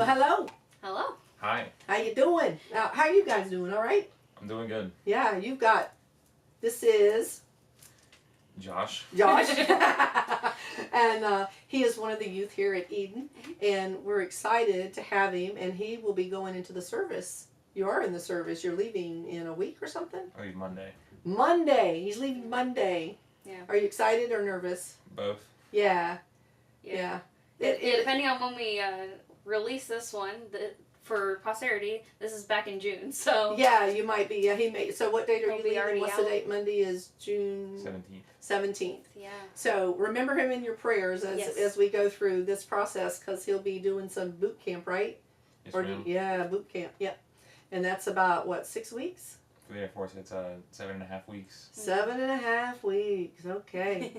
Well, hello. Hello. Hi. How you doing? Now, how are you guys doing? All right? I'm doing good. Yeah, you've got. This is Josh. Josh, and he is one of the youth here at Eden, and we're excited to have him. And he will be going into the service. You are in the service. You're leaving in a week or something. I leave Monday. Monday. He's leaving Monday. Yeah. Are you excited or nervous? Both. Yeah. Yeah. Yeah. Depending on when we release this one, for posterity, this is back in June. So Yeah, you might be. Yeah, he may. So what date are He'll you be leaving? already What's the out. date? Monday is June 17th. Yeah. So remember him in your prayers Yes. as we go through this process, because he'll be doing some boot camp, right? Yes, Or ma'am. yeah, boot camp. Yep. And that's about what, 6 weeks? For the Air Force, it's 7.5 weeks. 7.5 weeks. Okay.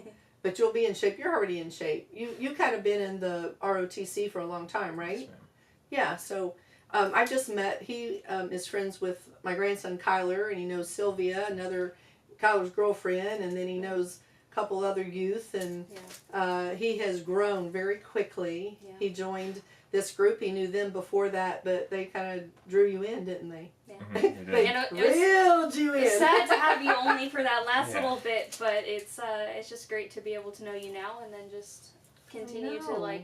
But you'll be in shape. You're already in shape. You kind of been in the ROTC for a long time, right? Yes, ma'am. Yeah. So I just met. He is friends with my grandson Kyler, and he knows Sylvia, another Kyler's girlfriend, and then he knows a couple other youth, and he has grown very quickly. Yeah. He joined this group. He knew them before that, but they kind of drew you in, didn't they? Yeah. Mhm, you They did. reeled you in. It's sad to have you only for that last Yeah. little bit, but it's just great to be able to know you now and then just continue to know.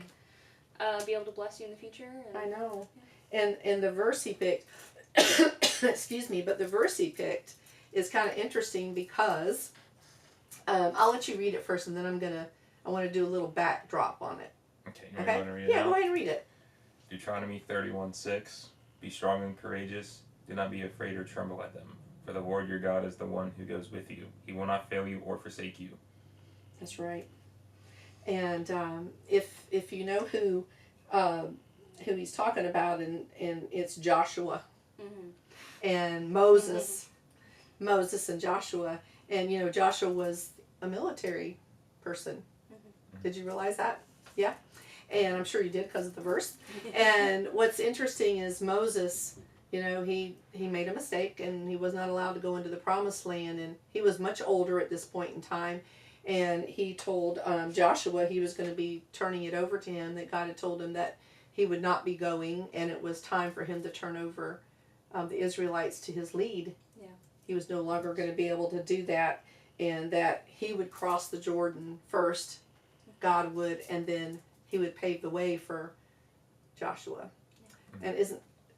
be able to bless you in the future. And, I know. And the verse he picked, excuse me, but the verse he picked is kind of interesting because I'll let you read it first, and then I want to do a little backdrop on it. Okay, you Okay? want to read it Yeah, out? go ahead and read it. Deuteronomy 31:6. Be strong and courageous. Do not be afraid or tremble at them. For the Lord your God is the one who goes with you. He will not fail you or forsake you. That's right. And if you know who he's talking about, and it's Joshua Mhm. and Moses, Moses and Joshua, and you know Joshua was a military person. Did you realize that? Yeah, and I'm sure you did because of the verse. And what's interesting is Moses, you know, he made a mistake and he was not allowed to go into the promised land, and he was much older at this point in time. And he told Joshua he was going to be turning it over to him, that God had told him that he would not be going, and it was time for him to turn over the Israelites to his lead. Yeah. He was no longer going to be able to do that, and that he would cross the Jordan first, God would, and then he would pave the way for Joshua. Yeah.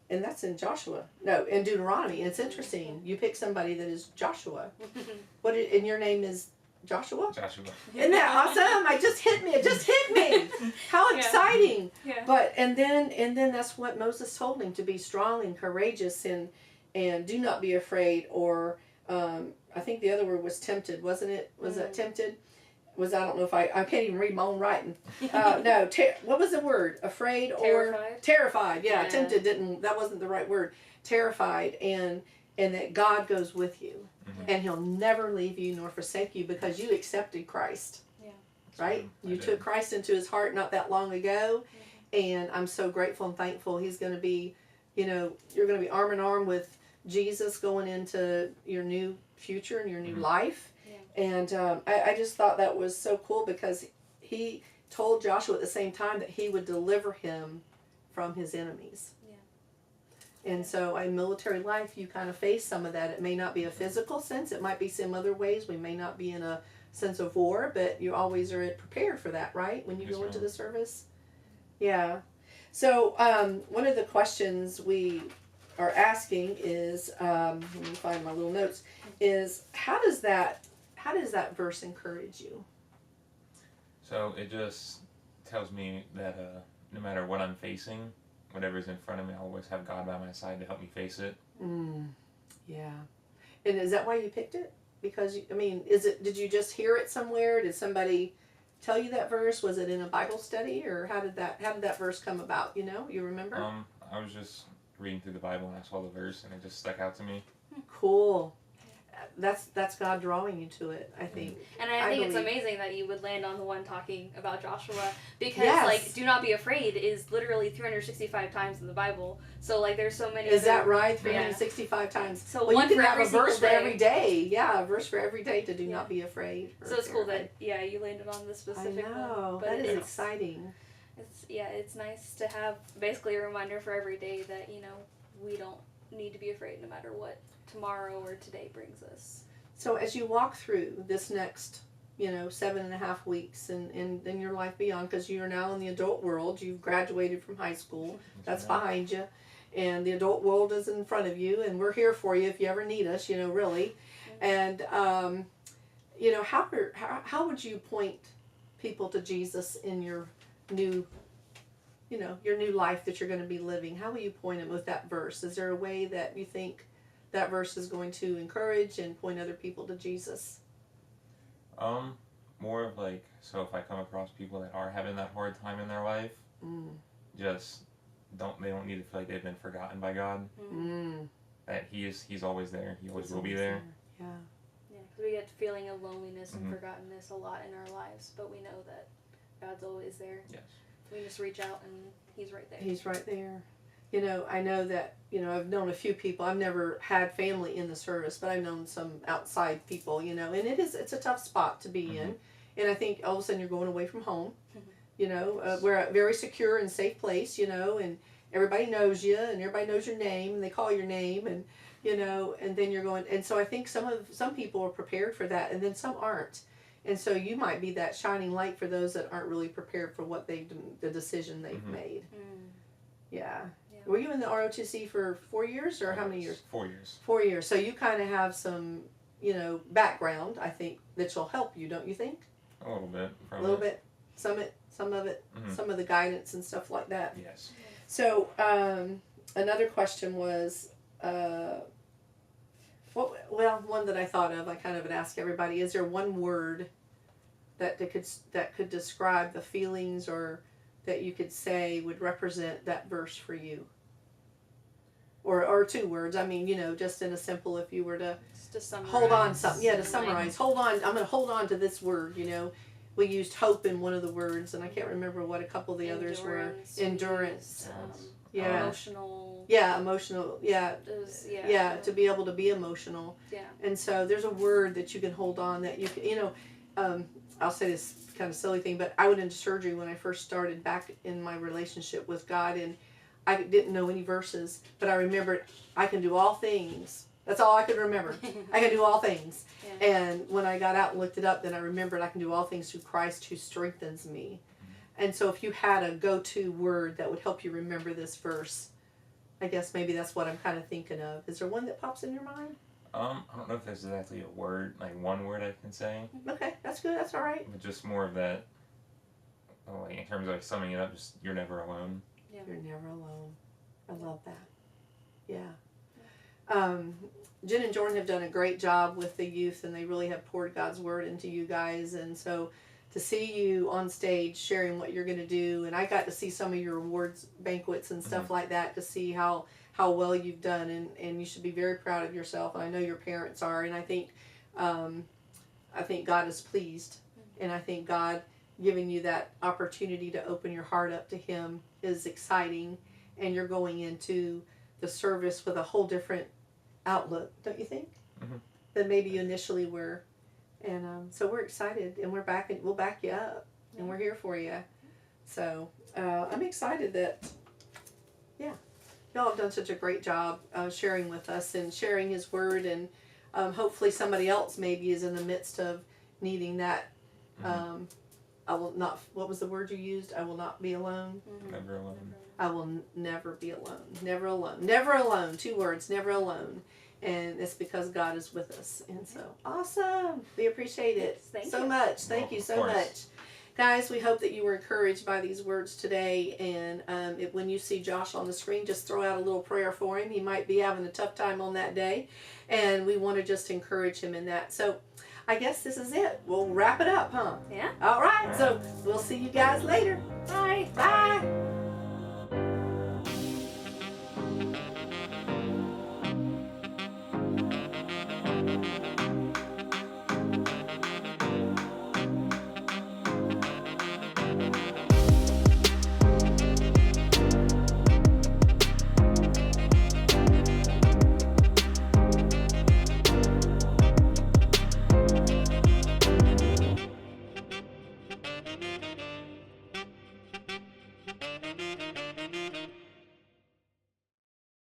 And that's in Joshua. No, in Deuteronomy. And it's interesting. You pick somebody that is Joshua. And your name is Joshua? Joshua. Isn't that awesome? It just hit me. How Yeah. exciting. Yeah. But and then that's what Moses told him, to be strong and courageous, and do not be afraid, or I think the other word was tempted, wasn't it? Was that tempted? I don't know if I can't even read my own writing. No, what was the word? Afraid or terrified? Yeah, Yeah. tempted that wasn't the right word. Terrified, and that God goes with you, and He'll never leave you nor forsake you, because you accepted Christ. Yeah. Right? You took Christ into his heart not that long ago, and I'm so grateful and thankful. He's going to be, you know, you're going to be arm in arm with Jesus going into your new future and your new life. And I just thought that was so cool, because he told Joshua at the same time that he would deliver him from his enemies. Yeah. And so in military life, you kind of face some of that. It may not be a physical sense. It might be some other ways. We may not be in a sense of war, but you always are prepared for that, right? When you go into the service. Yeah. So one of the questions we are asking is, let me find my little notes, is how does that verse encourage you? So it just tells me that no matter what I'm facing, whatever's in front of me, I always have God by my side to help me face it. Yeah. And is that why you picked it? Because, did you just hear it somewhere? Did somebody tell you that verse? Was it in a Bible study, or how did that verse come about? You know, you remember? I was just reading through the Bible and I saw the verse and it just stuck out to me. Cool. That's God drawing you to it, I think. And I think it's amazing that you would land on the one talking about Joshua, because do not be afraid is literally 365 times in the Bible. So there's so many. Is that right? 365 times. So well, one you can for have every a verse for day. every day. Yeah, a verse for every day to do not be afraid. So it's cool that you landed on this specific one. I know. one. But that is exciting. It's nice to have basically a reminder for every day that, you know, we don't need to be afraid no matter what tomorrow or today brings us. So as you walk through this next, 7.5 weeks and then your life beyond, because you're now in the adult world, you've graduated from high school, that's behind you, and the adult world is in front of you, and we're here for you if you ever need us, really. And, how would you point people to Jesus in your new, your new life that you're going to be living? How will you point them with that verse? Is there a way that you think that verse is going to encourage and point other people to Jesus? More of like, so if I come across people that are having that hard time in their life, just they don't need to feel like they've been forgotten by God. That He's always there. He always will be there. Yeah. Yeah, because we get the feeling of loneliness and forgottenness a lot in our lives, but we know that God's always there. Yes. We just reach out and He's right there. He's right there. I know that, I've known a few people. I've never had family in the service, but I've known some outside people, and it's a tough spot to be in. And I think all of a sudden you're going away from home, we're a very secure and safe place, and everybody knows you and everybody knows your name and they call your name and, and then you're going, and so I think some people are prepared for that and then some aren't. And so you might be that shining light for those that aren't really prepared for what the decision they've made. Yeah. Were you in the ROTC for 4 years or how many years? 4 years. 4 years. So you kind of have some, background, I think, that will help you, don't you think? A little bit. A little bit. Some of it, some of the guidance and stuff like that. Yes. So another question was, one that I thought of, I kind of would ask everybody, is there one word that could describe the feelings or that you could say would represent that verse for you? Or 2 words. I mean, just in a simple, if you were to hold on something. Yeah, to summarize. Hold on. I'm going to hold on to this word, We used hope in one of the words, and I can't remember what a couple of the others were. Endurance. Yeah. Emotional. Yeah, emotional. Yeah. Yeah. To be able to be emotional. Yeah. And so there's a word that you can hold on that you can, I'll say this kind of silly thing, but I went into surgery when I first started back in my relationship with God, and I didn't know any verses, but I remembered I can do all things. That's all I could remember. I can do all things. Yeah. And when I got out and looked it up, then I remembered I can do all things through Christ who strengthens me. And so if you had a go-to word that would help you remember this verse, I guess maybe that's what I'm kind of thinking of. Is there one that pops in your mind? I don't know if there's exactly a word, like one word I can say. Okay, that's good. That's all right. But just more of that, like in terms of like summing it up, just you're never alone. Yeah. You're never alone. I love that. Yeah. Jen and Jordan have done a great job with the youth, and they really have poured God's word into you guys. And so to see you on stage sharing what you're going to do, and I got to see some of your awards banquets and stuff like that to see how well you've done, and you should be very proud of yourself. And I know your parents are, and I think God is pleased, and I think God giving you that opportunity to open your heart up to Him is exciting, and you're going into the service with a whole different outlook, don't you think? Than maybe you initially were. And so we're excited, and we'll back you up, and we're here for you. So I'm excited that, y'all have done such a great job sharing with us and sharing His word, and hopefully somebody else maybe is in the midst of needing that. I will not, what was the word you used? I will not be alone. Never alone. I will never be alone. Never alone. Never alone. 2 words. Never alone. And it's because God is with us. And so, awesome. We appreciate it so much. Thank you so much. Guys, we hope that you were encouraged by these words today. And when you see Josh on the screen, just throw out a little prayer for him. He might be having a tough time on that day. And we want to just encourage him in that. So, I guess this is it. We'll wrap it up, huh? Yeah. All right. So, we'll see you guys later. Bye. Bye.